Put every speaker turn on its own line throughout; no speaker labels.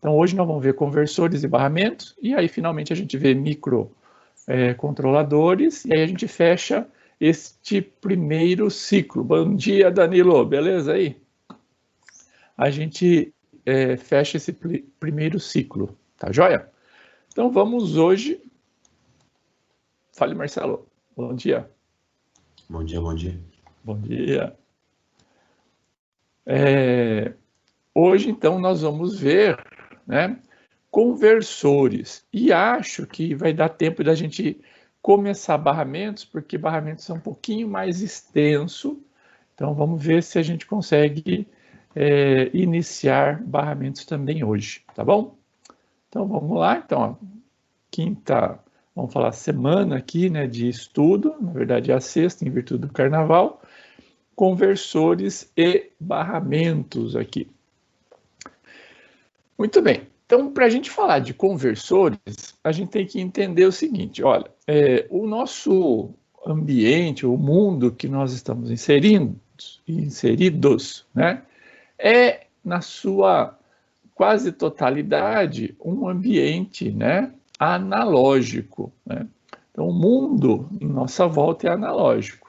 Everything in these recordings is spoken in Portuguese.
Então, hoje nós vamos ver conversores e barramentos, e aí, finalmente, a gente vê microcontroladores, e aí a gente fecha este primeiro ciclo. Bom dia, Danilo, beleza aí? A gente fecha esse primeiro ciclo, tá joia? Então, vamos hoje... Fale, Marcelo. Bom dia.
Bom dia, bom dia.
Bom dia. Hoje, então, nós vamos ver, né, conversores. E acho que vai dar tempo da gente começar barramentos, porque barramentos são um pouquinho mais extenso. Então, vamos ver se a gente consegue iniciar barramentos também hoje, tá bom? Então, vamos lá. Então, ó, quinta, vamos falar semana aqui, né, de estudo. Na verdade, é a sexta, em virtude do carnaval. Conversores e barramentos aqui. Muito bem. Então, para a gente falar de conversores, a gente tem que entender o seguinte, olha, o nosso ambiente, o mundo que nós estamos inseridos, né, é, na sua quase totalidade, um ambiente, né, analógico, né? Então, o mundo em nossa volta é analógico.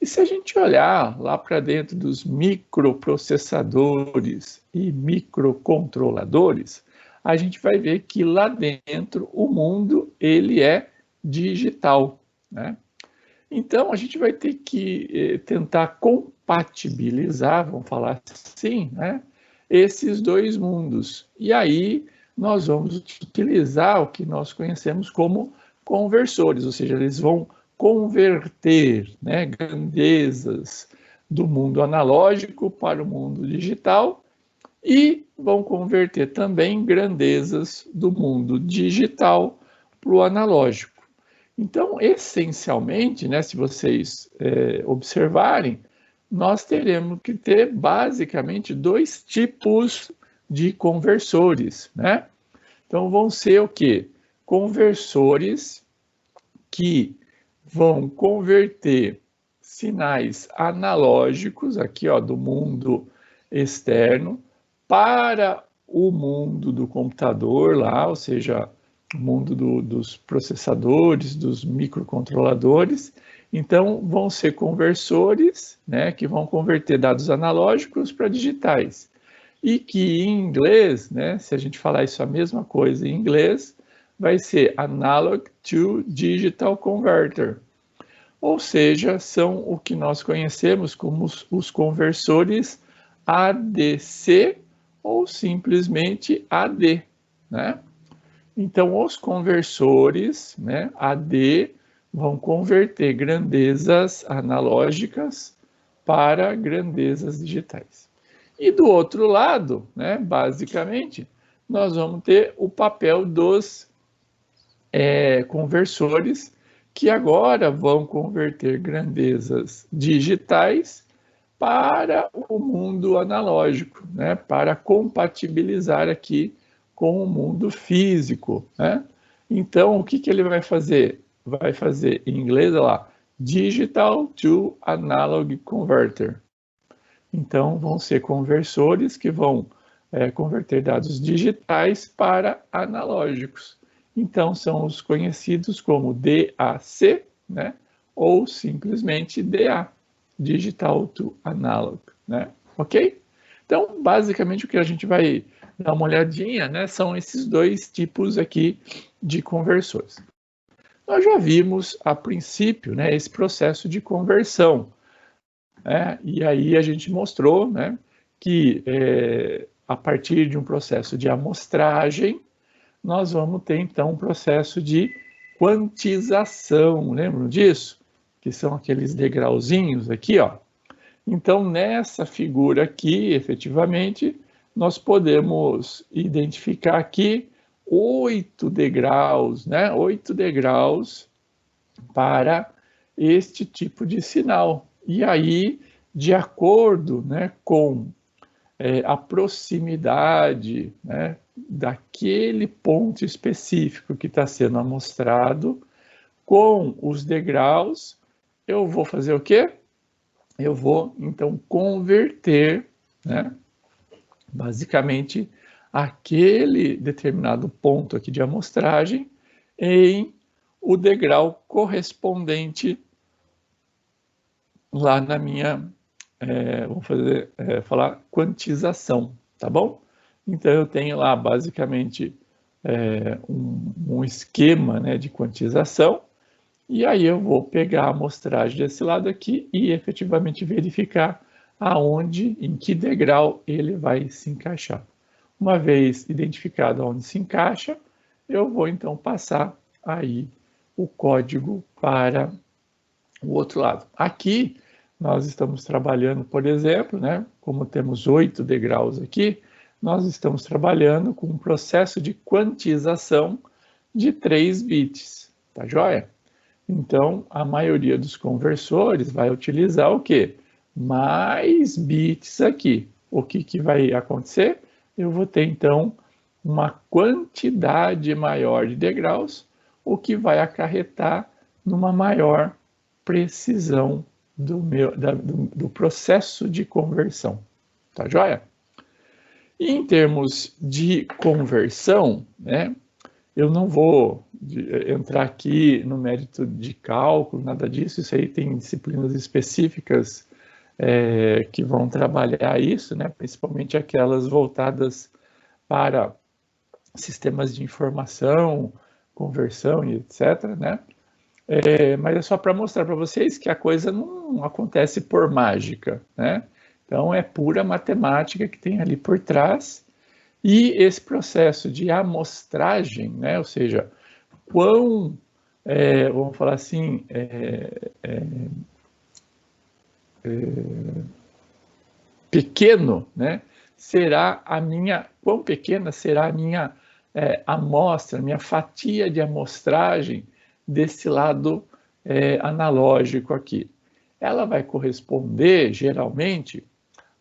E se a gente olhar lá para dentro dos microprocessadores e microcontroladores, a gente vai ver que lá dentro o mundo ele é digital, né? Então a gente vai ter que tentar compatibilizar, vamos falar assim, né, esses dois mundos. E aí nós vamos utilizar o que nós conhecemos como conversores, ou seja, eles vão converter, né, grandezas do mundo analógico para o mundo digital e vão converter também grandezas do mundo digital para o analógico. Então, essencialmente, né, se vocês observarem, nós teremos que ter basicamente dois tipos de conversores, né? Então, vão ser o quê? Conversores que vão converter sinais analógicos aqui, ó, do mundo externo para o mundo do computador lá, ou seja, o mundo dos processadores, dos microcontroladores. Então, vão ser conversores, né, que vão converter dados analógicos para digitais. E que em inglês, né, se a gente falar isso a mesma coisa em inglês, vai ser Analog to Digital Converter. Ou seja, são o que nós conhecemos como os conversores ADC ou simplesmente AD, né? Então, os conversores, né, AD vão converter grandezas analógicas para grandezas digitais. E do outro lado, né, basicamente, nós vamos ter o papel dos conversores que agora vão converter grandezas digitais para o mundo analógico, né, para compatibilizar aqui com o mundo físico, né? Então, o que ele vai fazer? Vai fazer, em inglês, olha lá, Digital to Analog Converter. Então, vão ser conversores que vão converter dados digitais para analógicos. Então, são os conhecidos como DAC, né? Ou simplesmente DA, Digital to Analog, né? Ok? Então, basicamente, o que a gente vai dar uma olhadinha, né, são esses dois tipos aqui de conversores. Nós já vimos, a princípio, né, esse processo de conversão, né? E aí a gente mostrou, né, que a partir de um processo de amostragem, nós vamos ter, então, um processo de quantização, lembram disso? Que são aqueles degrauzinhos aqui, ó. Então, nessa figura aqui, efetivamente, nós podemos identificar aqui 8 degraus, né? 8 degraus para este tipo de sinal. E aí, de acordo, né, com a proximidade, né, daquele ponto específico que está sendo amostrado, com os degraus, eu vou fazer o quê? Eu vou, então, converter, né, basicamente, aquele determinado ponto aqui de amostragem em o degrau correspondente lá na minha, vamos falar quantização, tá bom? Então eu tenho lá basicamente um esquema, né, de quantização, e aí eu vou pegar a amostragem desse lado aqui e efetivamente verificar aonde, em que degrau ele vai se encaixar. Uma vez identificado onde se encaixa, eu vou então passar aí o código para o outro lado. Aqui nós estamos trabalhando, por exemplo, né, como temos 8 degraus aqui, nós estamos trabalhando com um processo de quantização de 3 bits, tá joia? Então, a maioria dos conversores vai utilizar o quê? Mais bits aqui. O que vai acontecer? Eu vou ter, então, uma quantidade maior de degraus, o que vai acarretar numa maior precisão do processo de conversão. Tá joia? E em termos de conversão, né, eu não vou entrar aqui no mérito de cálculo, nada disso, isso aí tem disciplinas específicas que vão trabalhar isso, né, principalmente aquelas voltadas para sistemas de informação, conversão e etc., né? Mas é só para mostrar para vocês que a coisa não acontece por mágica, né? Então é pura matemática que tem ali por trás, e esse processo de amostragem, né? Ou seja, quão, vamos falar assim, pequeno, né? Quão pequena será a minha amostra, minha fatia de amostragem desse lado analógico aqui. Ela vai corresponder, geralmente,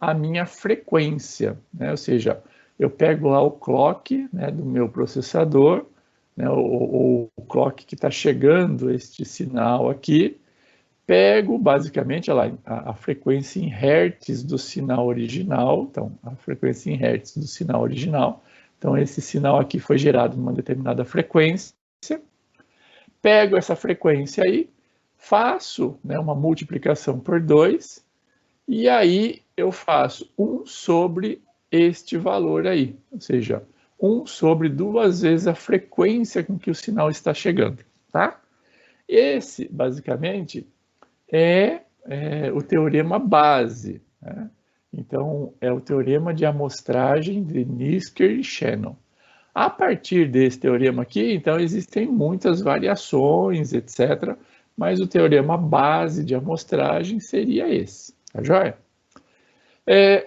à minha frequência, né? Ou seja, eu pego lá o clock, né, do meu processador, né, o clock que está chegando este sinal aqui, pego basicamente a frequência em hertz do sinal original, então a frequência em hertz do sinal original, então esse sinal aqui foi gerado numa determinada frequência, pego essa frequência aí, faço, né, uma multiplicação por 2, e aí eu faço 1 sobre este valor aí, ou seja, 1 sobre 2 vezes a frequência com que o sinal está chegando, tá? Esse, basicamente, é o teorema base, né? Então, é o teorema de amostragem de Nisker e Shannon. A partir desse teorema aqui, então, existem muitas variações, etc., mas o teorema base de amostragem seria esse, tá joia?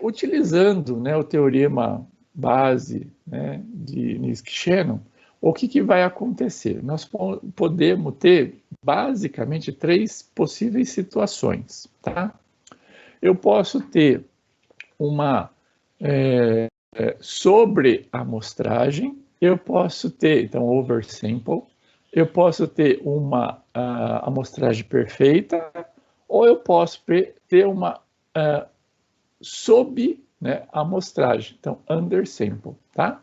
Utilizando, né, o teorema base, né, de Nisker-Shannon, o que vai acontecer? Nós podemos ter, basicamente, 3 possíveis situações, tá? Eu posso ter uma sobre-amostragem, eu posso ter, então, oversample, eu posso ter uma amostragem perfeita, ou eu posso ter uma amostragem, então, undersample, tá?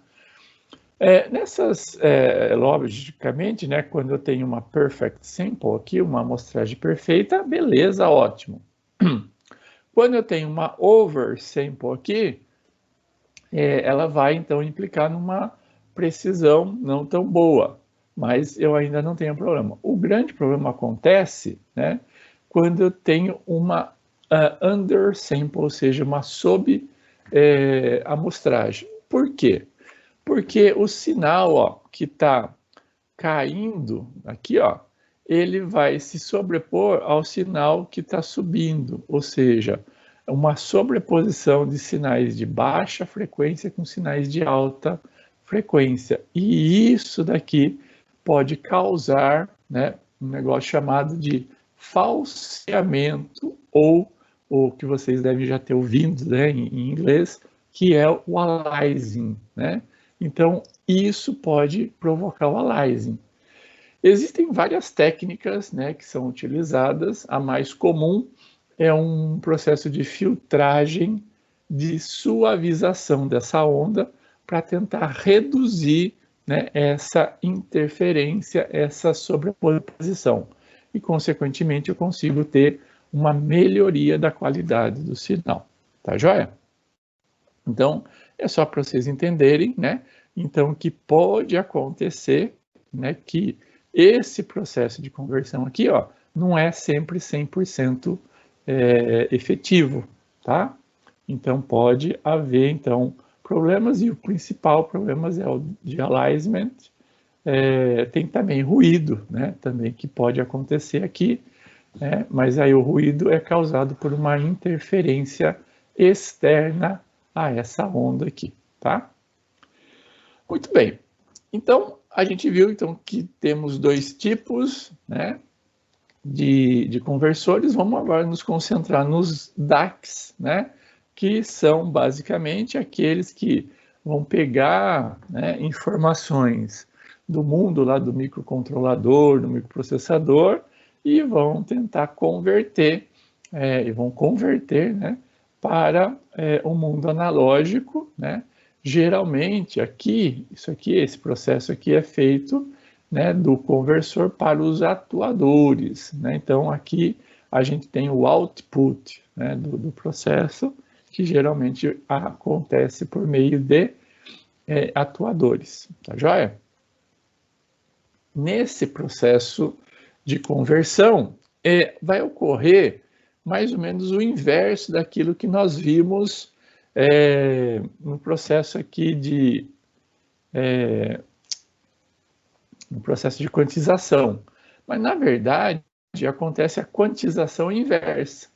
Logicamente, né, quando eu tenho uma perfect sample aqui, uma amostragem perfeita, beleza, ótimo. Quando eu tenho uma oversample aqui, ela vai, então, implicar numa precisão não tão boa, mas eu ainda não tenho problema. O grande problema acontece, né, quando eu tenho uma undersample, ou seja, uma amostragem. Por quê? Porque o sinal, ó, que está caindo aqui, ó, ele vai se sobrepor ao sinal que está subindo, ou seja, uma sobreposição de sinais de baixa frequência com sinais de alta frequência. E isso daqui pode causar, né, um negócio chamado de falseamento, ou o que vocês devem já ter ouvido, né, em inglês, que é o aliasing, né? Então, isso pode provocar o aliasing. Existem várias técnicas, né, que são utilizadas. A mais comum é um processo de filtragem, de suavização dessa onda, para tentar reduzir, né, essa interferência, essa sobreposição. E, consequentemente, eu consigo ter uma melhoria da qualidade do sinal. Tá joia? Então, é só para vocês entenderem, né? Então, que pode acontecer, né, que esse processo de conversão aqui, ó, não é sempre 100% efetivo, tá? Então, pode haver, então, problemas, e o principal problema é o de aliasment. Tem também ruído, né, também que pode acontecer aqui, né, mas aí o ruído é causado por uma interferência externa a essa onda aqui, tá? Muito bem. Então, a gente viu então que temos dois tipos, né, de conversores. Vamos agora nos concentrar nos DACs, né, que são basicamente aqueles que vão pegar, né, informações do mundo lá do microcontrolador, do microprocessador, e vão tentar converter, né, para o mundo analógico, né? Geralmente aqui, esse processo aqui é feito, né, do conversor para os atuadores, né? Então aqui a gente tem o output, né, do processo, que geralmente acontece por meio de atuadores, tá joia? Nesse processo de conversão, vai ocorrer mais ou menos o inverso daquilo que nós vimos no processo aqui no processo de quantização. Mas, na verdade, acontece a quantização inversa.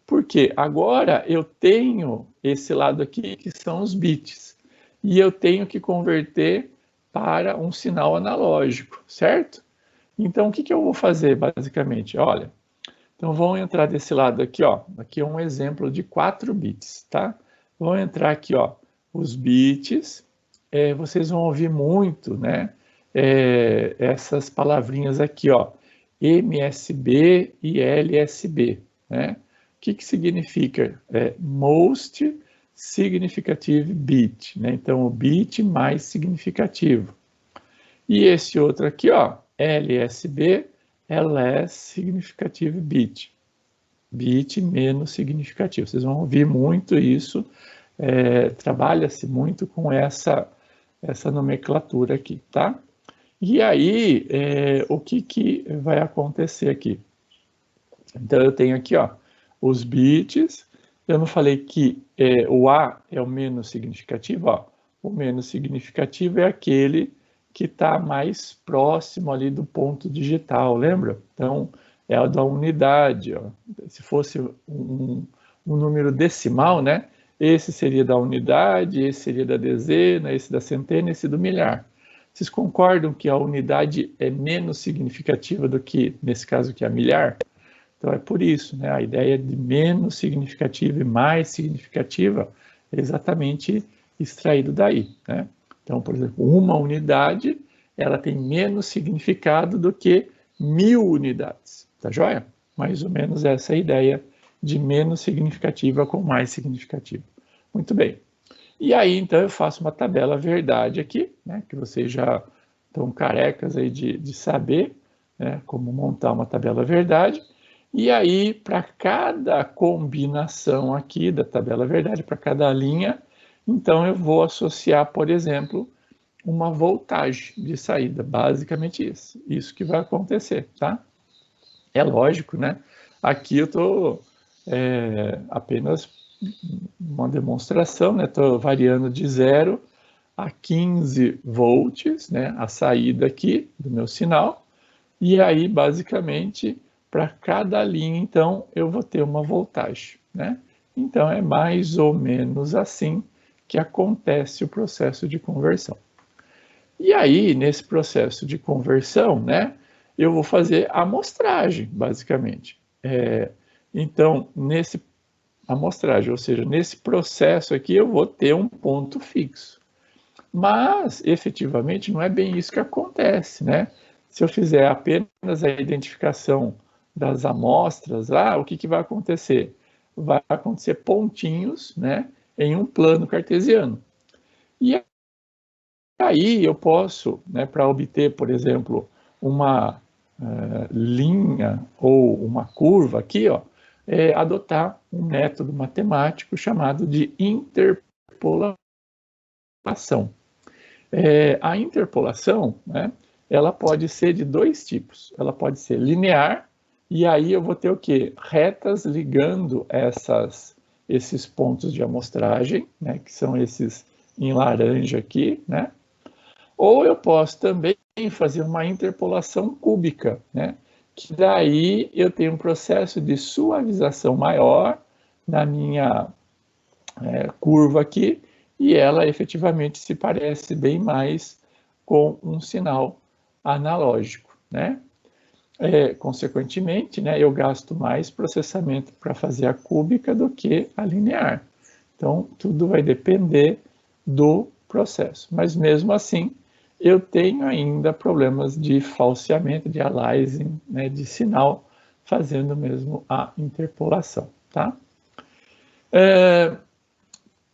Porque agora eu tenho esse lado aqui, que são os bits, e eu tenho que converter para um sinal analógico, certo? Então, o que eu vou fazer, basicamente? Olha, então vamos entrar desse lado aqui, ó. Aqui é um exemplo de 4 bits, tá? Vamos entrar aqui, ó, os bits. Vocês vão ouvir muito, né? Essas palavrinhas aqui, ó, MSB e LSB, né? O que significa? Most Significative Bit, né? Então, o bit mais significativo. E esse outro aqui, ó, LSB, é Less Significative Bit. Bit menos significativo. Vocês vão ouvir muito isso, trabalha-se muito com essa nomenclatura aqui, tá? E aí, o que vai acontecer aqui? Então, eu tenho aqui, ó, os bits. Eu não falei que o A é o menos significativo, ó. O menos significativo é aquele que está mais próximo ali do ponto digital, lembra? Então, é o da unidade, ó. Se fosse um número decimal, né? Esse seria da unidade, esse seria da dezena, esse da centena, esse do milhar. Vocês concordam que a unidade é menos significativa do que, nesse caso aqui, a milhar? Então, é por isso, né? A ideia de menos significativa e mais significativa é exatamente extraído daí, né? Então, por exemplo, uma unidade, ela tem menos significado do que 1000 unidades, tá joia? Mais ou menos essa é a ideia de menos significativa com mais significativa. Muito bem. E aí, então, eu faço uma tabela verdade aqui, né? Que vocês já estão carecas aí de saber, né, como montar uma tabela verdade. E aí, para cada combinação aqui da tabela verdade, para cada linha, então eu vou associar, por exemplo, uma voltagem de saída, basicamente isso que vai acontecer, tá? É lógico, né? Aqui eu estou apenas uma demonstração, né? Estou variando de 0 a 15 volts, né? A saída aqui do meu sinal, e aí, basicamente, para cada linha, então, eu vou ter uma voltagem, né? Então, é mais ou menos assim que acontece o processo de conversão. E aí, nesse processo de conversão, né, eu vou fazer a amostragem, basicamente. Então, nesse amostragem, ou seja, nesse processo aqui, eu vou ter um ponto fixo. Mas, efetivamente, não é bem isso que acontece, né? Se eu fizer apenas a identificação das amostras lá, o que vai acontecer? Vai acontecer pontinhos, né, em um plano cartesiano. E aí eu posso, né, para obter, por exemplo, uma linha ou uma curva aqui, ó, adotar um método matemático chamado de interpolação. A interpolação, né, ela pode ser de dois tipos. Ela pode ser linear, e aí eu vou ter o quê? Retas ligando esses pontos de amostragem, né, que são esses em laranja aqui, né? Ou eu posso também fazer uma interpolação cúbica, né? Que daí eu tenho um processo de suavização maior na minha curva aqui, e ela efetivamente se parece bem mais com um sinal analógico, né? Consequentemente, né, eu gasto mais processamento para fazer a cúbica do que a linear. Então, tudo vai depender do processo. Mas mesmo assim, eu tenho ainda problemas de falseamento, de aliasing, né, de sinal, fazendo mesmo a interpolação, tá?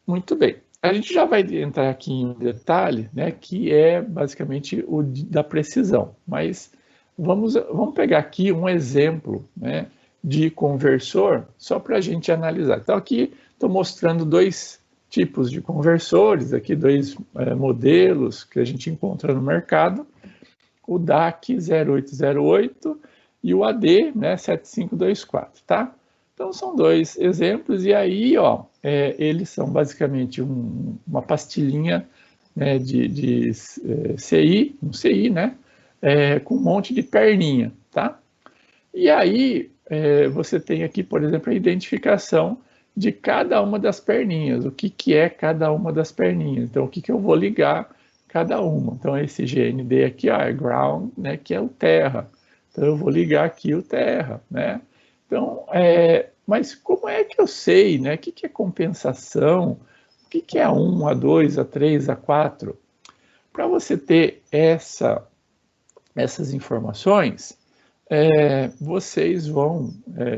Muito bem. A gente já vai entrar aqui em um detalhe, né, que é basicamente o da precisão, mas vamos pegar aqui um exemplo, né, de conversor, só para a gente analisar. Então, aqui estou mostrando dois tipos de conversores, aqui dois modelos que a gente encontra no mercado, o DAC 0808 e o AD, né, 7524, tá? Então, são dois exemplos, e aí, ó, eles são basicamente uma pastilhinha, né, de CI, um CI, né, com um monte de perninha, tá? E aí, você tem aqui, por exemplo, a identificação de cada uma das perninhas, o que é cada uma das perninhas. Então, o que eu vou ligar cada uma. Então, esse GND aqui, ó, é ground, né, que é o terra. Então, eu vou ligar aqui o terra, né? Então, mas como é que eu sei, né? O que é compensação? O que é A1, A2, A3, A4? Para você ter essas informações, vocês vão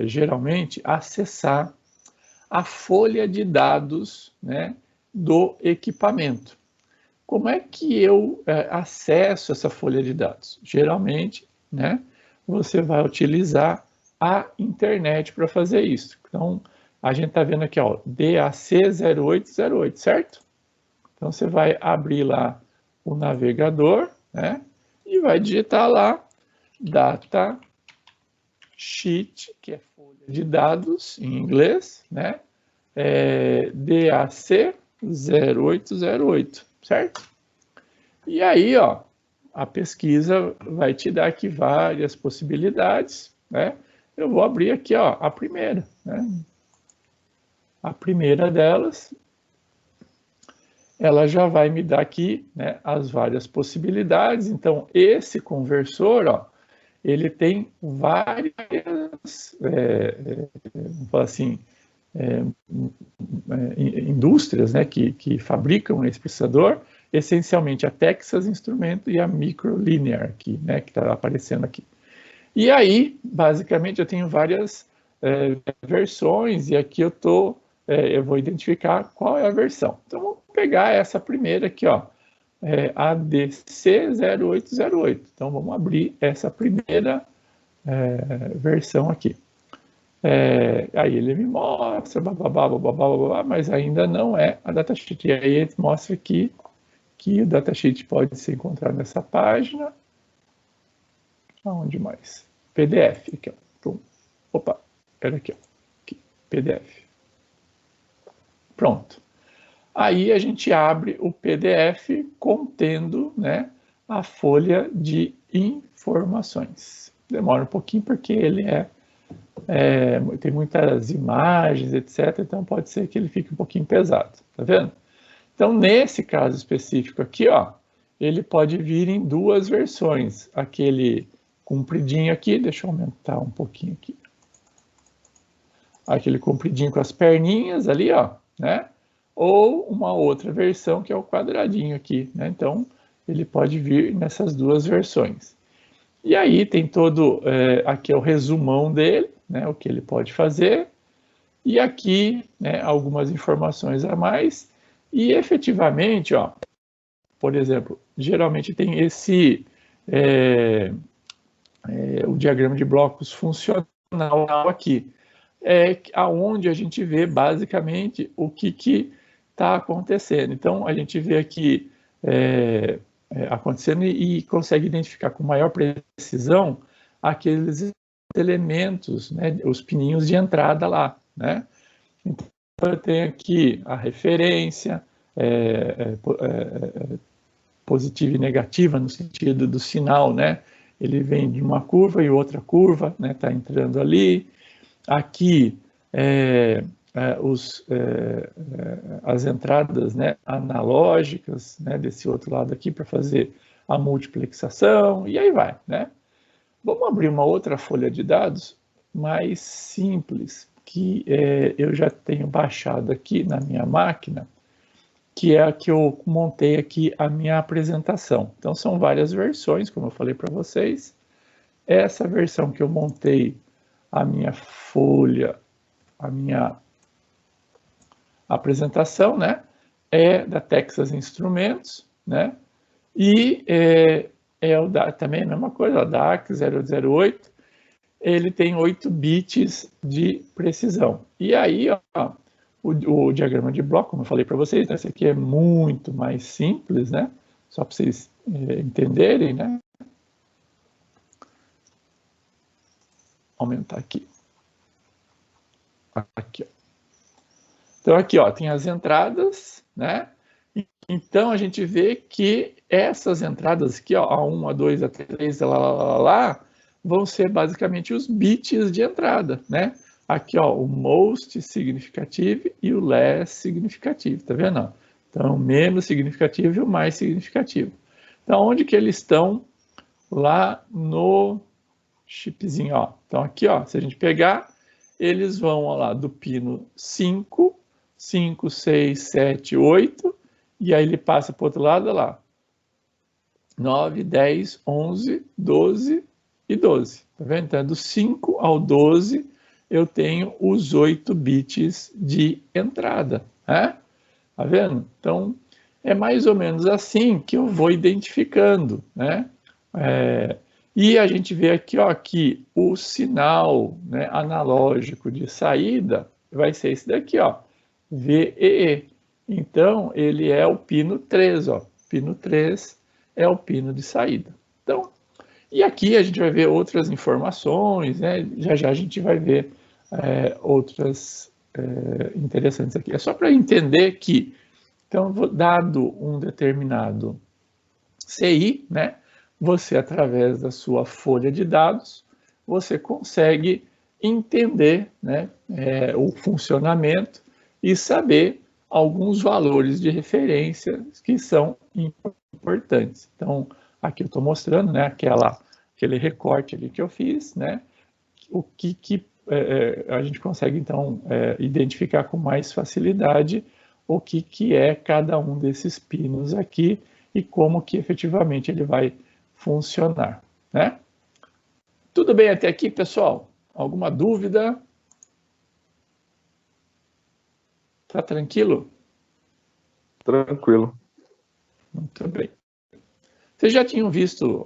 geralmente acessar a folha de dados, né, do equipamento. Como é que eu acesso essa folha de dados? Geralmente, né, você vai utilizar a internet para fazer isso. Então, a gente está vendo aqui, ó, DAC 0808, certo? Então, você vai abrir lá o navegador, né, e vai digitar lá data sheet, que é folha de dados em inglês, né, DAC 0808, certo? E aí, ó, a pesquisa vai te dar aqui várias possibilidades, né? Eu vou abrir aqui, ó, a primeira, né? A primeira delas, ela já vai me dar aqui, né, as várias possibilidades. Então, esse conversor, ó, ele tem várias, vamos falar assim, indústrias, né, que fabricam esse processador, essencialmente a Texas Instruments e a Microlinear aqui, né, que está aparecendo aqui. E aí, basicamente, eu tenho várias versões, e aqui eu vou identificar qual é a versão. Então, vamos pegar essa primeira aqui, ó, ADC 0808. Então, vamos abrir essa primeira versão aqui. Aí ele me mostra, bababá, mas ainda não é a datasheet. E aí ele mostra aqui que o datasheet pode ser encontrado nessa página. Aonde mais? PDF, aqui, ó. Opa, era aqui, ó. Aqui, PDF. Pronto. Aí a gente abre o PDF contendo, né, a folha de informações. Demora um pouquinho porque ele tem muitas imagens, etc. Então pode ser que ele fique um pouquinho pesado, tá vendo? Então nesse caso específico aqui, ó, ele pode vir em duas versões. Aquele compridinho aqui, deixa eu aumentar um pouquinho aqui. Aquele compridinho com as perninhas ali, ó, né? Ou uma outra versão que é o quadradinho aqui, né? Então ele pode vir nessas duas versões. E aí tem todo, aqui é o resumão dele, né, o que ele pode fazer, e aqui, né, algumas informações a mais, e efetivamente, ó, por exemplo, geralmente tem esse, o diagrama de blocos funcional aqui, aonde a gente vê basicamente o que está acontecendo. Então, a gente vê aqui acontecendo e consegue identificar com maior precisão aqueles elementos, né, os pininhos de entrada lá, né? Então, eu tenho aqui a referência, positiva e negativa no sentido do sinal, né? Ele vem de uma curva e outra curva, né? Está entrando ali. Aqui, as entradas, né, analógicas, né, desse outro lado aqui para fazer a multiplexação, e aí vai, né? Vamos abrir uma outra folha de dados mais simples, que eu já tenho baixado aqui na minha máquina, que é a que eu montei aqui a minha apresentação. Então, são várias versões, como eu falei para vocês. Essa versão que eu montei a minha folha, a minha apresentação, né, é da Texas Instrumentos, né, e também a mesma coisa, a DAC 008, ele tem 8 bits de precisão. E aí, ó, o diagrama de bloco, como eu falei para vocês, né, esse aqui é muito mais simples, né, só para vocês entenderem, né. Aumentar aqui. Aqui, ó. Então, aqui, ó, tem as entradas, né? Então, a gente vê que essas entradas aqui, ó, A1, A2, A3, lá, vão ser basicamente os bits de entrada, né? Aqui, ó, o most significativo e o less significativo, tá vendo? Então, o menos significativo e o mais significativo. Então, onde que eles estão? Lá no chipzinho, ó. Então, aqui, ó, se a gente pegar, eles vão, ó lá, do pino 5, 5, 6, 7, 8, e aí ele passa para o outro lado, ó lá, 9, 10, 11, 12 e 12, tá vendo? Então, do 5 ao 12, eu tenho os 8 bits de entrada, né? Tá vendo? Então, é mais ou menos assim que eu vou identificando, né? E a gente vê aqui, ó, que o sinal, né, analógico de saída vai ser esse daqui, ó, VEE. Então, ele é o pino 3, ó. Pino 3 é o pino de saída. Então, e aqui a gente vai ver outras informações, né? Já a gente vai ver outras interessantes aqui. É só para entender que, então, dado um determinado CI, né? Você, através da sua folha de dados, você consegue entender, né, o funcionamento e saber alguns valores de referência que são importantes. Então, aqui eu estou mostrando, né, aquele recorte ali que eu fiz, né, o que a gente consegue, então, identificar com mais facilidade o que é cada um desses pinos aqui e como que efetivamente ele vai funcionar, né? Tudo bem até aqui, pessoal? Alguma dúvida? Tá tranquilo?
Tranquilo.
Muito bem. Vocês já tinham visto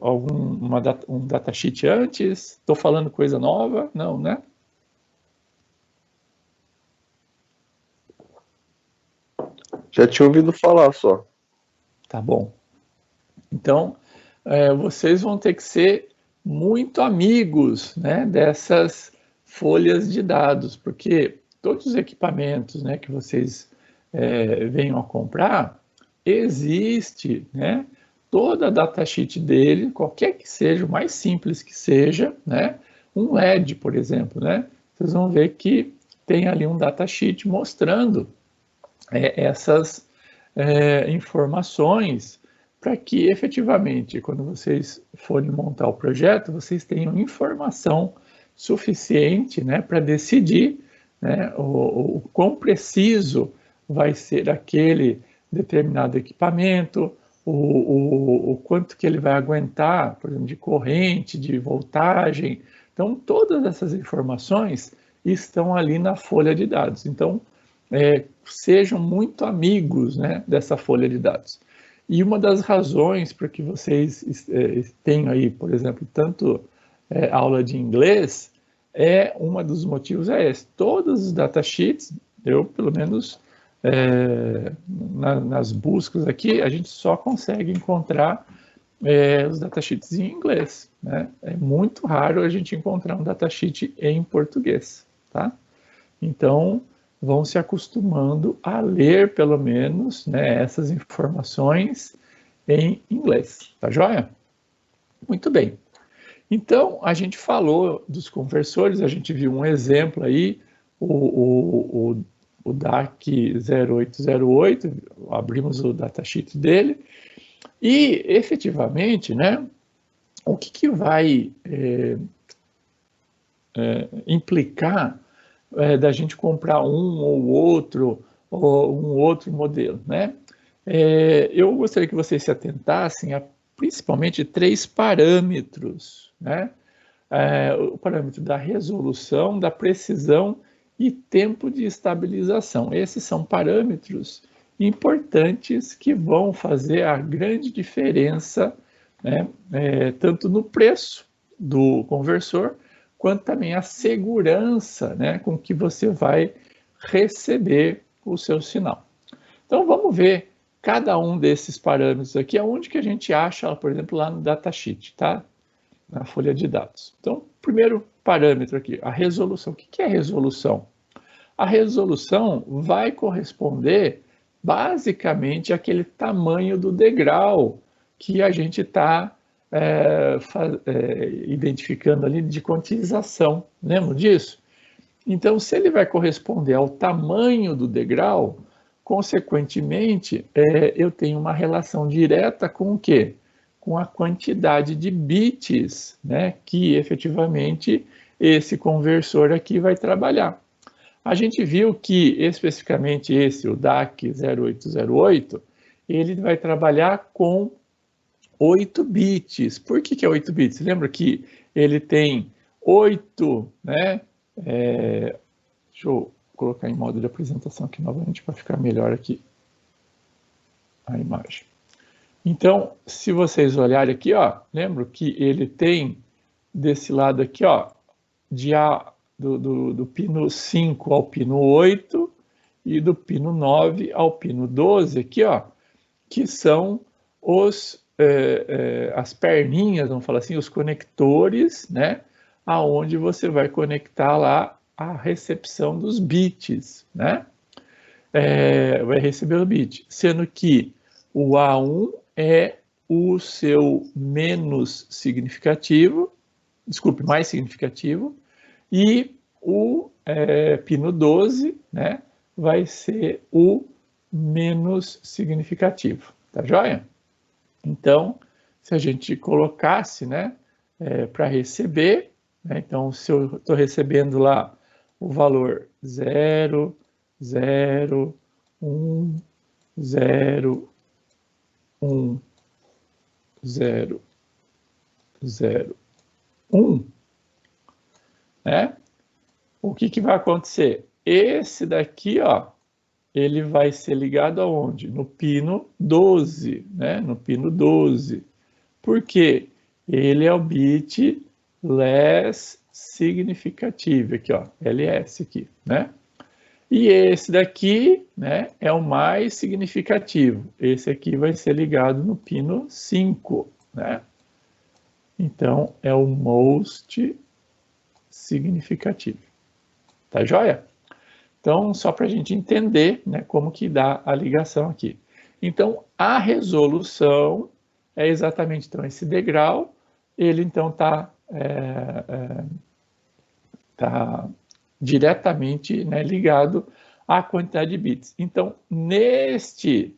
um datasheet antes? Estou falando coisa nova? Não, né?
Já tinha ouvido falar só.
Tá bom. Então, vocês vão ter que ser muito amigos, né, dessas folhas de dados, porque todos os equipamentos, né, que vocês venham a comprar, existe, né, toda a datasheet dele, qualquer que seja, o mais simples que seja, né, um LED, por exemplo, né, vocês vão ver que tem ali um datasheet mostrando essas informações para que efetivamente, quando vocês forem montar o projeto, vocês tenham informação suficiente, né, para decidir, né, o quão preciso vai ser aquele determinado equipamento, o quanto que ele vai aguentar, por exemplo, de corrente, de voltagem. Então, todas essas informações estão ali na folha de dados. Então, sejam muito amigos, né, dessa folha de dados. E uma das razões para que vocês tenham aí, por exemplo, tanto aula de inglês, um dos motivos é esse. Todos os datasheets, eu pelo menos nas buscas aqui, a gente só consegue encontrar os datasheets em inglês, né? É muito raro a gente encontrar um datasheet em português, tá? Então, vão se acostumando a ler, pelo menos, né, essas informações em inglês, tá joia? Muito bem. Então, a gente falou dos conversores, a gente viu um exemplo aí, o DAC 0808, abrimos o datasheet dele, e, efetivamente, né, o que vai implicar da gente comprar um ou um outro modelo, né? Eu gostaria que vocês se atentassem a principalmente 3 parâmetros, né? O parâmetro da resolução, da precisão e tempo de estabilização. Esses são parâmetros importantes que vão fazer a grande diferença, né? Tanto no preço do conversor, quanto também a segurança, né, com que você vai receber o seu sinal. Então, vamos ver cada um desses parâmetros aqui, aonde que a gente acha, por exemplo, lá no datasheet, tá? Na folha de dados. Então, primeiro parâmetro aqui, a resolução. O que é resolução? A resolução vai corresponder, basicamente, àquele tamanho do degrau que a gente está identificando ali de quantização. Lembra disso? Então, se ele vai corresponder ao tamanho do degrau, consequentemente, eu tenho uma relação direta com o quê? Com a quantidade de bits, né, que efetivamente esse conversor aqui vai trabalhar. A gente viu que especificamente o DAC 0808, ele vai trabalhar com 8 bits. Por que é 8 bits? Lembra que ele tem 8, né? Deixa eu colocar em modo de apresentação aqui novamente para ficar melhor aqui a imagem. Então, se vocês olharem aqui, ó, lembra que ele tem desse lado aqui, ó, do pino 5 ao pino 8 e do pino 9 ao pino 12 aqui, ó, que são as perninhas, vamos falar assim, os conectores, né, aonde você vai conectar lá a recepção dos bits, né, vai receber o bit, sendo que o A1 é o seu menos significativo, desculpe, mais significativo, e o pino 12, né, vai ser o menos significativo, tá joia? Então, se a gente colocasse, né, para receber, né, então se eu estou recebendo lá o valor 0, 0, 1, 0, 1, 0, 0, 1, né? O que vai acontecer? Esse daqui, ó, ele vai ser ligado aonde? No pino 12, né? No pino 12. Por quê? Ele é o bit less significativo, aqui, ó, LS aqui, né? E esse daqui, né, é o mais significativo. Esse aqui vai ser ligado no pino 5, né? Então, é o most significativo. Tá joia? Então, só para a gente entender, né, como que dá a ligação aqui. Então, a resolução é exatamente então, esse degrau, ele então está diretamente, né, ligado à quantidade de bits. Então, neste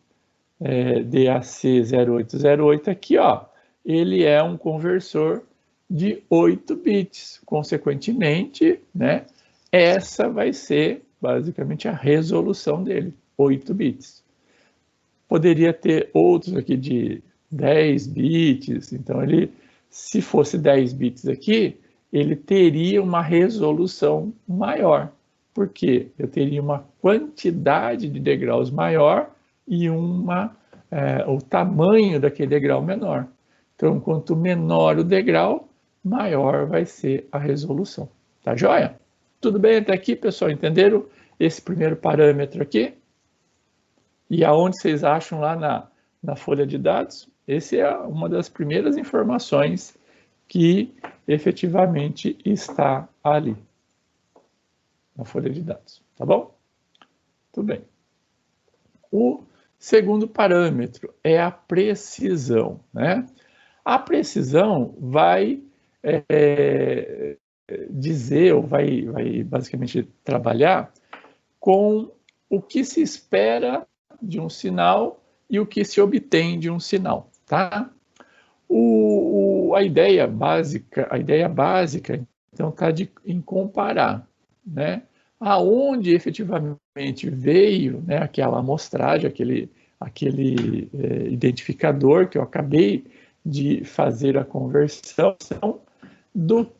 DAC 0808 aqui, ó, ele é um conversor de 8 bits. Consequentemente, né, essa vai ser basicamente a resolução dele, 8 bits. Poderia ter outros aqui de 10 bits, então ele, se fosse 10 bits aqui, ele teria uma resolução maior, porque eu teria uma quantidade de degraus maior e uma o tamanho daquele degrau menor. Então, quanto menor o degrau, maior vai ser a resolução. Tá joia? Tudo bem até aqui, pessoal? Entenderam esse primeiro parâmetro aqui? E aonde vocês acham lá na folha de dados? Essa é uma das primeiras informações que efetivamente está ali, na folha de dados. Tá bom? Tudo bem. O segundo parâmetro é a precisão, né? A precisão vai dizer, ou vai basicamente trabalhar com o que se espera de um sinal e o que se obtém de um sinal, tá? A ideia básica, então, está em comparar, né? Aonde efetivamente veio, né, aquela amostragem, aquele identificador que eu acabei de fazer a conversão do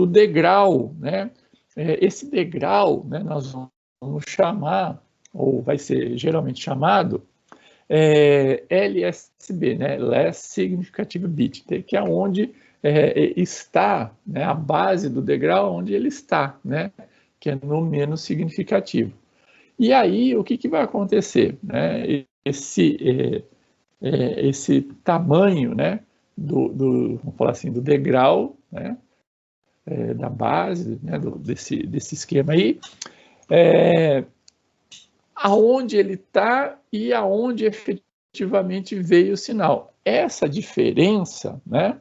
degrau, né? Esse degrau, né, nós vamos chamar, ou vai ser geralmente chamado, LSB, né? Less Significant Bit, que é onde está, né, a base do degrau, onde ele está, né? Que é no menos significativo. E aí, o que vai acontecer? Né? Esse tamanho, né, vamos falar assim, do degrau, né, da base, né, desse esquema aí, aonde ele está e aonde efetivamente veio o sinal. Essa diferença, né,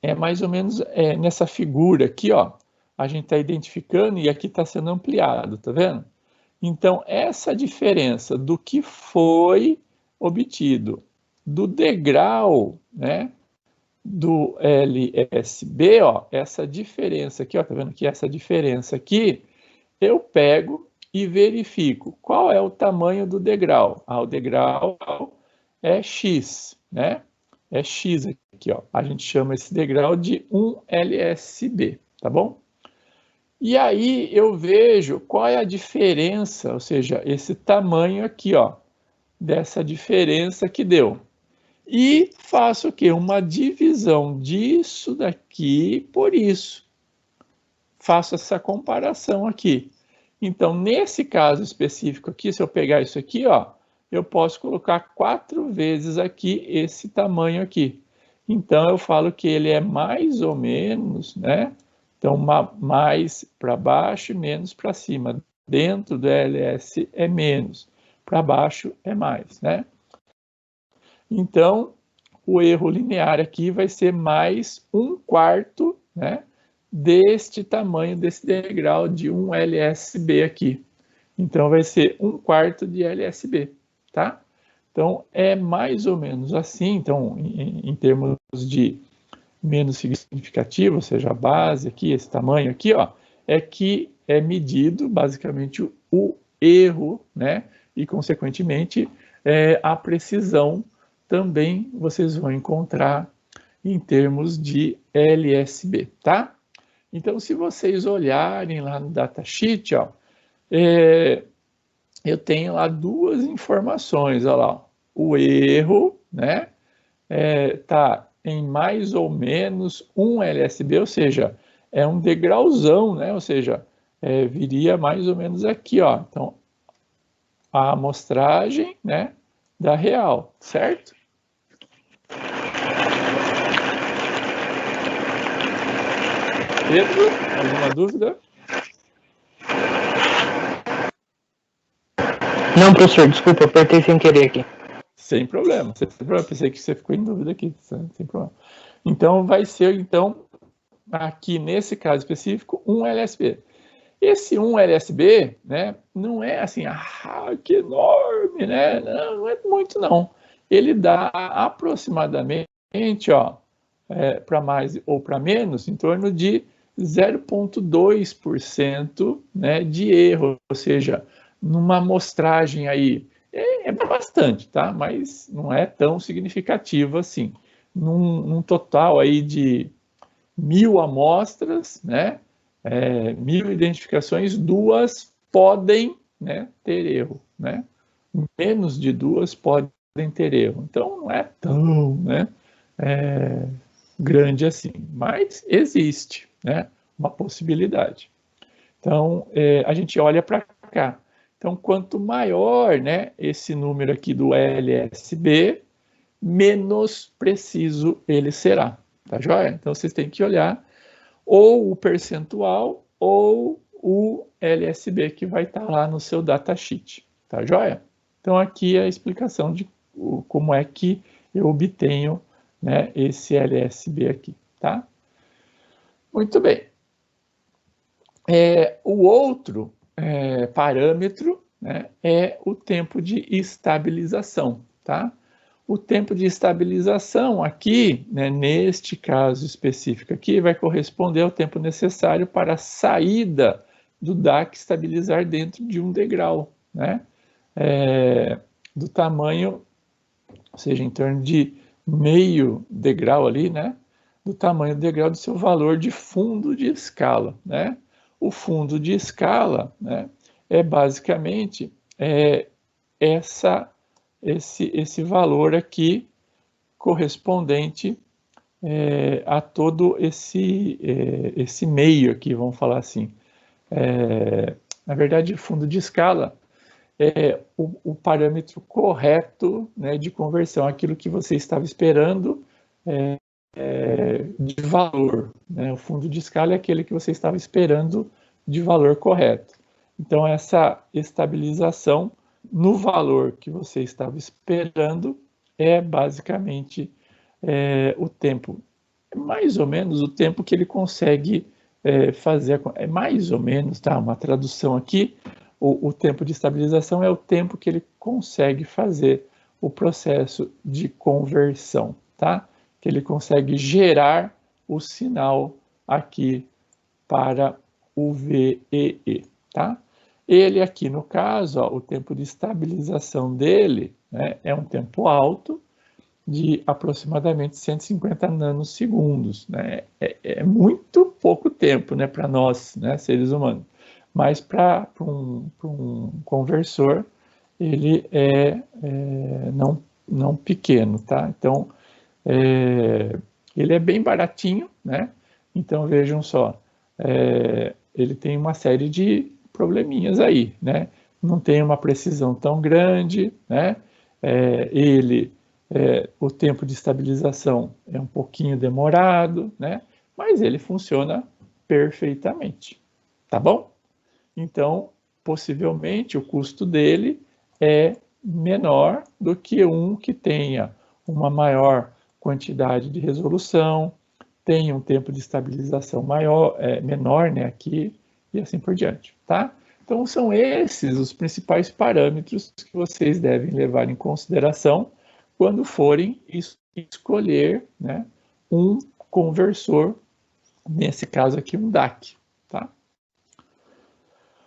é mais ou menos nessa figura aqui, ó, a gente está identificando e aqui está sendo ampliado, tá vendo? Então, essa diferença do que foi obtido do degrau, né, do LSB, ó, essa diferença aqui, ó, tá vendo que essa diferença aqui, eu pego e verifico qual é o tamanho do degrau. O degrau é X, né? É X aqui, ó. A gente chama esse degrau de 1 LSB, tá bom? E aí eu vejo qual é a diferença, ou seja, esse tamanho aqui, ó, dessa diferença que deu. E faço o quê? Uma divisão disso daqui por isso. Faço essa comparação aqui. Então, nesse caso específico aqui, se eu pegar isso aqui, ó, eu posso colocar 4 vezes aqui esse tamanho aqui. Então, eu falo que ele é mais ou menos, né? Então, mais para baixo e menos para cima. Dentro do LS é menos, para baixo é mais, né? Então, o erro linear aqui vai ser mais 1/4, né, deste tamanho, desse degrau de 1 LSB aqui. Então, vai ser 1/4 de LSB, tá? Então, é mais ou menos assim. Então, em termos de menos significativo, ou seja, a base aqui, esse tamanho aqui, ó, é que é medido basicamente o erro, né? E, consequentemente, a precisão também vocês vão encontrar em termos de LSB, tá? Então, se vocês olharem lá no datasheet, ó, eu tenho lá 2 informações, olha lá, o erro, né, tá em mais ou menos 1 LSB, ou seja, é um degrauzão, né, ou seja, viria mais ou menos aqui, ó, então, a amostragem, né, da real, certo? Pedro, alguma dúvida?
Não, professor, desculpa, eu apertei sem querer aqui.
Sem problema, pensei que você ficou em dúvida aqui, sem problema. Então, vai ser, então, aqui nesse caso específico, 1 LSB. Esse 1 LSB, né, não é assim, que enorme, né? Não é muito, não. Ele dá aproximadamente, ó, para mais ou para menos, em torno de 0,2%, né, de erro, ou seja, numa amostragem aí, é bastante, tá? Mas não é tão significativo assim. Num total aí de 1.000 amostras, né, 1.000 identificações, 2 podem, né, ter erro, né? menos de 2 podem ter erro. Então, não é tão, né, grande assim, mas existe, né, uma possibilidade. Então, a gente olha para cá. Então, quanto maior, né, esse número aqui do LSB, menos preciso ele será, tá joia? Então, vocês têm que olhar ou o percentual ou o LSB que vai estar lá no seu datasheet, tá joia? Então, aqui é a explicação de como é que eu obtenho, né, esse LSB aqui, tá? Muito bem. O outro parâmetro, né, é o tempo de estabilização, tá? O tempo de estabilização aqui, né, neste caso específico aqui, vai corresponder ao tempo necessário para a saída do DAC estabilizar dentro de um degrau, né? Do tamanho, ou seja, em torno de meio degrau ali, né? Do tamanho do degrau do seu valor de fundo de escala, né? O fundo de escala, né, é basicamente esse valor aqui correspondente a todo esse meio aqui, vamos falar assim. Na verdade, o fundo de escala é o parâmetro correto, né, de conversão, aquilo que você estava esperando de valor, né? O fundo de escala é aquele que você estava esperando de valor correto. Então, essa estabilização no valor que você estava esperando é basicamente o tempo, mais ou menos o tempo que ele consegue fazer, mais ou menos, tá? Uma tradução aqui, o tempo de estabilização é o tempo que ele consegue fazer o processo de conversão, tá? Que ele consegue gerar o sinal aqui para o VEE, tá? Ele aqui, no caso, ó, o tempo de estabilização dele, né, é um tempo alto, de aproximadamente 150 nanosegundos, né? É muito pouco tempo, né, para nós, né, seres humanos. Mas para um conversor, ele não pequeno, tá? Então, ele é bem baratinho, né? Então, vejam só, ele tem uma série de probleminhas aí, né? Não tem uma precisão tão grande, né? O tempo de estabilização é um pouquinho demorado, né? Mas ele funciona perfeitamente, tá bom? Então, possivelmente, o custo dele é menor do que um que tenha uma maior quantidade de resolução, tenha um tempo de estabilização menor, né, aqui, e assim por diante, tá? Então, são esses os principais parâmetros que vocês devem levar em consideração quando forem escolher, né, um conversor, nesse caso aqui, um DAC, tá?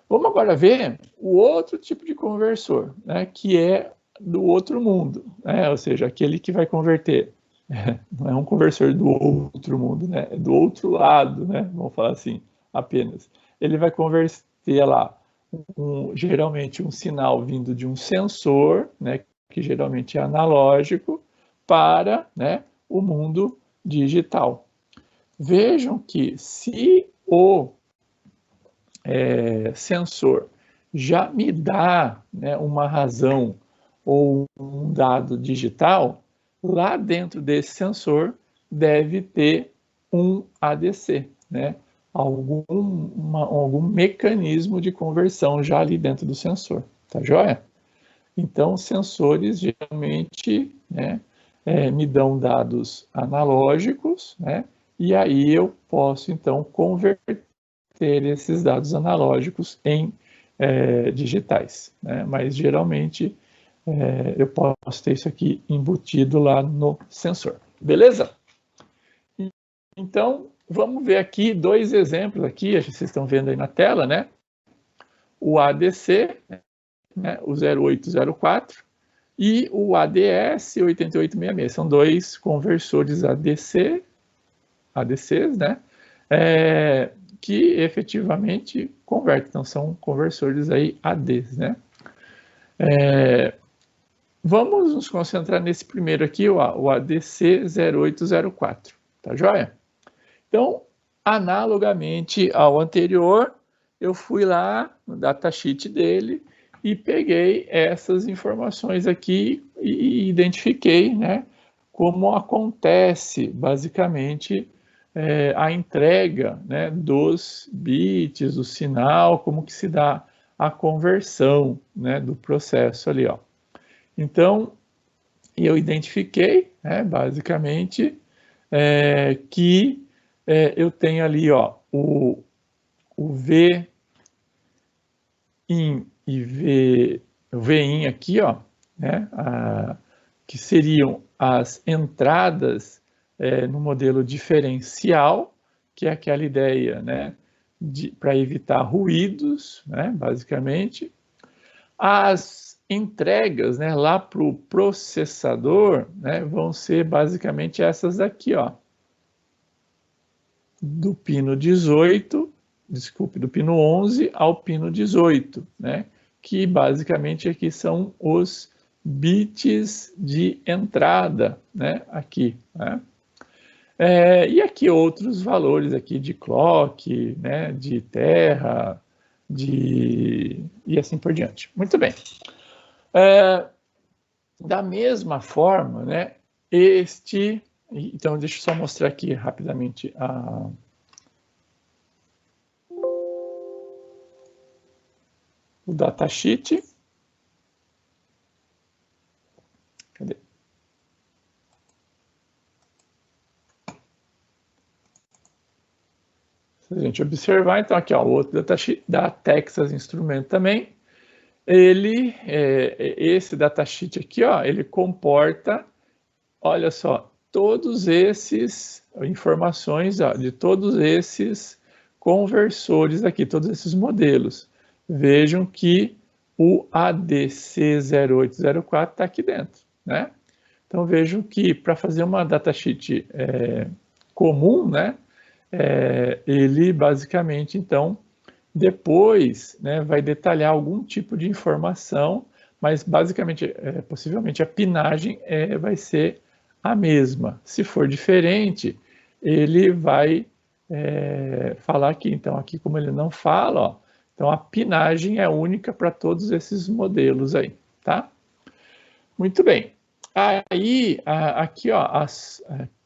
Vamos agora ver o outro tipo de conversor, né, que é do outro mundo, né, ou seja, aquele que vai converter. Não é um conversor do outro mundo, né, é do outro lado, né, vamos falar assim, apenas. Ele vai converter lá, geralmente um sinal vindo de um sensor, né, que geralmente é analógico, para, né, o mundo digital. Vejam que se o sensor já me dá, né, uma razão ou um dado digital, lá dentro desse sensor deve ter um ADC, né? Algum mecanismo de conversão já ali dentro do sensor, tá joia? Então, sensores geralmente, né, me dão dados analógicos, né, e aí eu posso, então, converter esses dados analógicos em digitais, né, mas geralmente eu posso ter isso aqui embutido lá no sensor, beleza? Então, vamos ver aqui dois exemplos aqui, vocês estão vendo aí na tela, né? O ADC, né, o 0804, e o ADS 8866. São dois conversores ADCs, né, que efetivamente convertem. Então, são conversores aí ADs, né. vamos nos concentrar nesse primeiro aqui, o ADC 0804, tá joia? Então, analogamente ao anterior, eu fui lá no datasheet dele e peguei essas informações aqui e identifiquei, né, como acontece, basicamente, a entrega, né, dos bits, do sinal, como que se dá a conversão, né, do processo ali, ó. Então, eu identifiquei, né, basicamente, que eu tenho ali, ó, o VIN e o VIN aqui, ó, né, que seriam as entradas no modelo diferencial, que é aquela ideia, né, para evitar ruídos, né, basicamente. As entregas, né, lá para o processador, né, vão ser basicamente essas aqui, ó, do pino 18, desculpe, do pino 11 ao pino 18, né, que basicamente aqui são os bits de entrada, né, aqui, né. E aqui outros valores aqui de clock, né, de terra, e assim por diante. Muito bem. Da mesma forma, né, então deixa eu só mostrar aqui rapidamente o datasheet. Cadê? Se a gente observar, então aqui, ó, o outro datasheet da Texas Instruments também, esse datasheet aqui, ó, ele comporta, olha só, todos esses informações, ó, de todos esses conversores aqui, todos esses modelos. Vejam que o ADC 0804 está aqui dentro, né? Então vejam que para fazer uma datasheet comum, né, ele basicamente, então, depois, né, vai detalhar algum tipo de informação, mas basicamente, possivelmente a pinagem vai ser a mesma. Se for diferente, ele vai falar aqui. Então, aqui como ele não fala, ó, então a pinagem é única para todos esses modelos aí, tá? Muito bem. Aí, aqui, ó, as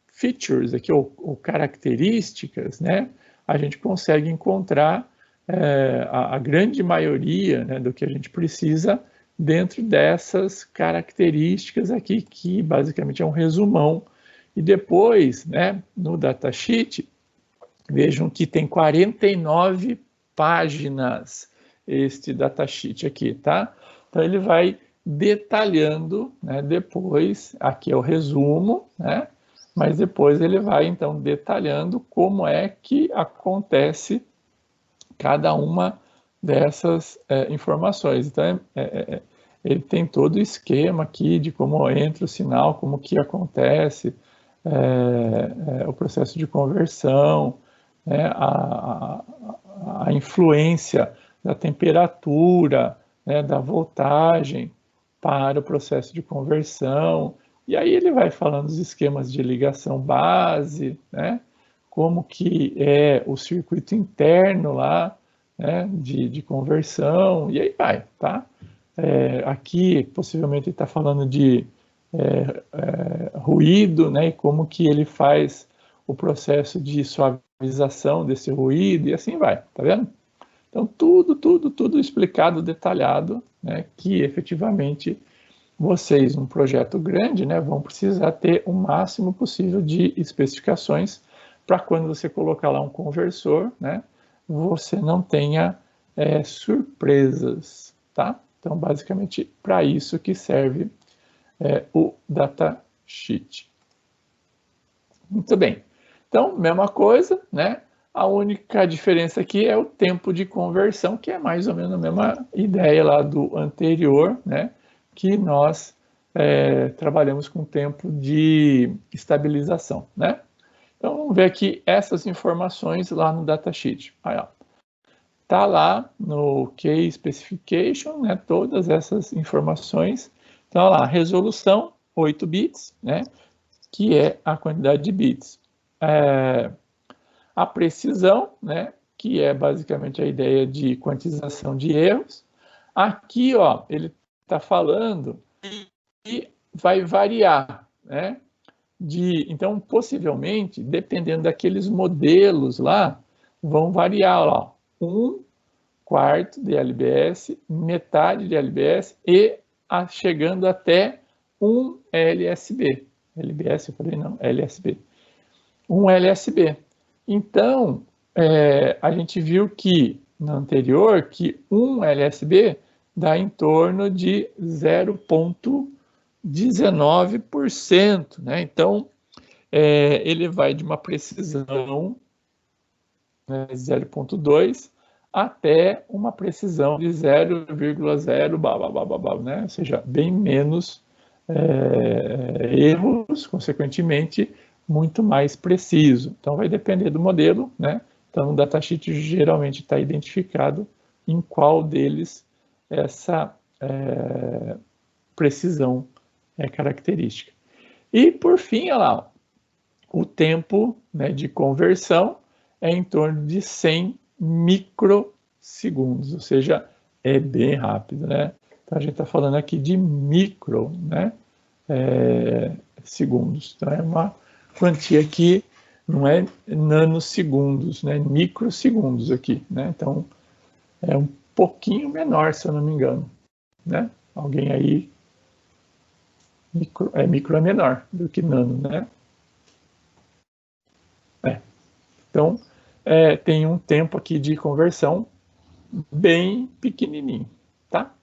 features, aqui, ou características, né, a gente consegue encontrar a grande maioria, né, do que a gente precisa dentro dessas características aqui, que basicamente é um resumão. E depois, né, no datasheet, vejam que tem 49 páginas este datasheet aqui, tá? Então ele vai detalhando, né, depois, aqui é o resumo, né, mas depois ele vai então detalhando como é que acontece cada uma dessas informações. Então ele tem todo o esquema aqui de como entra o sinal, como que acontece o processo de conversão, né, a influência da temperatura, né, da voltagem para o processo de conversão. E aí ele vai falando dos esquemas de ligação base, né, como que é o circuito interno lá, né, de conversão, e aí vai, tá? Aqui, possivelmente, ele está falando de ruído, né, e como que ele faz o processo de suavização desse ruído, e assim vai, tá vendo? Então, tudo explicado, detalhado, né, que efetivamente vocês, num projeto grande, né, vão precisar ter o máximo possível de especificações para quando você colocar lá um conversor, né, você não tenha surpresas, tá? Então, basicamente, para isso que serve o datasheet. Muito bem. Então, mesma coisa, né? A única diferença aqui é o tempo de conversão, que é mais ou menos a mesma ideia lá do anterior, né? Que nós trabalhamos com tempo de estabilização, né? Então, vamos ver aqui essas informações lá no datasheet. Aí, ó. Tá lá no Key Specification, né? Todas essas informações. Então, olha lá, resolução, 8 bits, né? Que é a quantidade de bits. A precisão, né? Que é basicamente a ideia de quantização de erros. Aqui, ó, ele está falando que vai variar, né? Então, possivelmente, dependendo daqueles modelos lá, vão variar, ó, 1/4 de LBS, metade de LBS e chegando até 1 LSB. LBS, eu falei não, LSB. 1 LSB. Então, a gente viu que, no anterior, que 1 LSB dá em torno de 0,19%, né? Então, ele vai de uma precisão, né, 0,2 até uma precisão de 0,0, né? Ou seja, bem menos erros, consequentemente, muito mais preciso. Então, vai depender do modelo, né? Então, o datasheet geralmente está identificado em qual deles essa precisão é característica. E, por fim, olha lá, o tempo, né, de conversão é em torno de 100 microsegundos, ou seja, é bem rápido, né? Então, a gente está falando aqui de micro, né, segundos. Então, é uma quantia que não é nanosegundos, né, microsegundos aqui, né? Então, é um pouquinho menor, se eu não me engano, né? Alguém aí, micro é menor do que nano, né? Então, tem um tempo aqui de conversão bem pequenininho, tá?